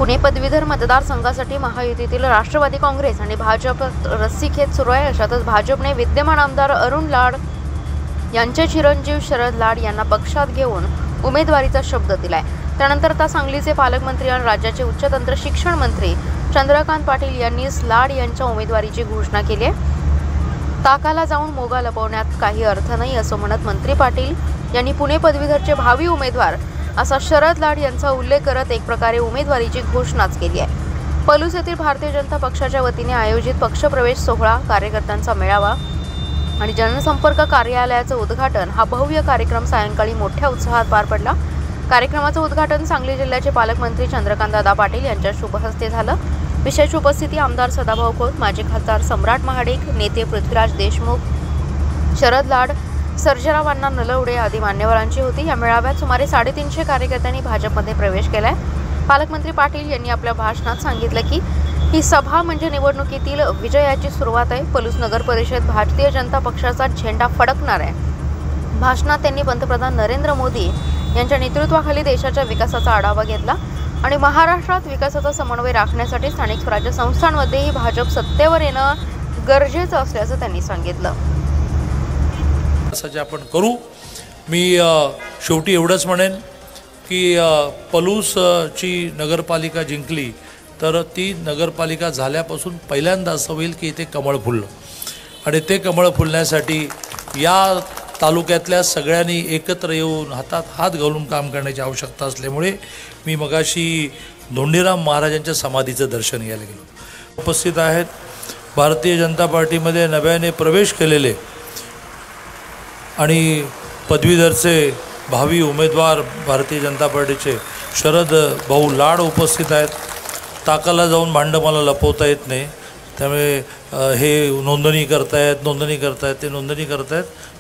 पुणे पदवीधर मतदारसंघासाठी महायुतीतील राष्ट्रवादी काँग्रेस आणि भाजप रस्सीखेच सुरू आहे। अशातच भाजपने विद्यमान आमदार अरुण लाड यांचे चिरंजीव शरद लाड यांना पक्षात घेऊन उमेदवारीचा शब्द दिलाय। त्यानंतर आता सांगलीचे पालकमंत्री आणि राज्याचे उच्च तंत्र शिक्षण मंत्री चंद्रकांत पाटील यांनी लाड यांच्या उमेदवारीची घोषणा केली आहे। ताकाला जाऊन मोगा लपवण्यात काही अर्थ नाही असं म्हणत मंत्री पाटील यांनी पुणे पदवीधरचे भावी उमेदवार असा शरद लाड यांचा उल्लेख करत एक प्रकारे उमेदवारीची घोषणाच केली आहे। पलूस येथील भारतीय जनता पक्षाच्या वतीने आयोजित पक्षप्रवेश सोहळा, कार्यकर्त्यांचा मेळावा आणि जनसंपर्क कार्यालयाचं उद्घाटन हा भव्य कार्यक्रम सायंकाळी मोठ्या उत्साहात पार पडला। कार्यक्रमाचं उद्घाटन सांगली जिल्ह्याचे पालकमंत्री चंद्रकांतदादा पाटील यांच्या शुभ हस्ते झालं। विशेष उपस्थिती आमदार सदाभाऊ खोत, माजी खासदार सम्राट महाडिक, नेते पृथ्वीराज देशमुख, शरद लाड, सर्जेराव अण्णा नलवडे आदी मान्यवरांची होती। या मेळाव्यात सुमारे 350 कार्यकर्त्यांनी भाजपमध्ये प्रवेश केलाय। पालकमंत्री पाटील यांनी आपल्या भाषणात सांगितलं की ही सभा म्हणजे निवडणुकीतील विजयाची सुरुवात आहे। पलूस नगर परिषद भारतीय जनता पक्षाचा झेंडा फडकणार आहे। भाषणात त्यांनी पंतप्रधान नरेंद्र मोदी यांच्या नेतृत्वाखाली देशाच्या विकासाचा आढावा घेतला आणि महाराष्ट्रात विकासाचा समन्वय राखण्यासाठी स्थानिक स्वराज्य संस्थांमध्येही भाजप सत्तेवर येणं गरजेचं असल्याचं त्यांनी सांगितलं। असं आपण करू। मी शेवटी एवढंच म्हणेन की पलूसची नगरपालिका जिंकली तर ती नगरपालिका झाल्यापासून पहिल्यांदा असं होईल की इथे कमळ फुललं आणि ते कमळ फुलण्यासाठी या तालुक्यातल्या सगळ्यांनी एकत्र येऊन हातात हात घालून काम करण्याची आवश्यकता असल्यामुळे मी मगाशी धोंडीराम महाराजांच्या समाधीचं दर्शन घ्यायला गेलो। उपस्थित आहेत भारतीय जनता पार्टीमध्ये नव्याने प्रवेश केलेले आणि पदवीधरचे भावी उमेदवार भारतीय जनता पार्टीचे शरद भाऊ लाड उपस्थित आहेत। ताकाला जाऊन भांडं मला लपवता येत नाही, त्यामुळे हे नोंदणी करतायत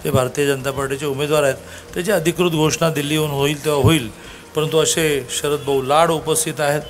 ते भारतीय जनता पार्टीचे उमेदवार आहेत। त्याची अधिकृत घोषणा दिल्लीहून होईल तेव्हा होईल, परंतु असे शरद भाऊ लाड उपस्थित आहेत।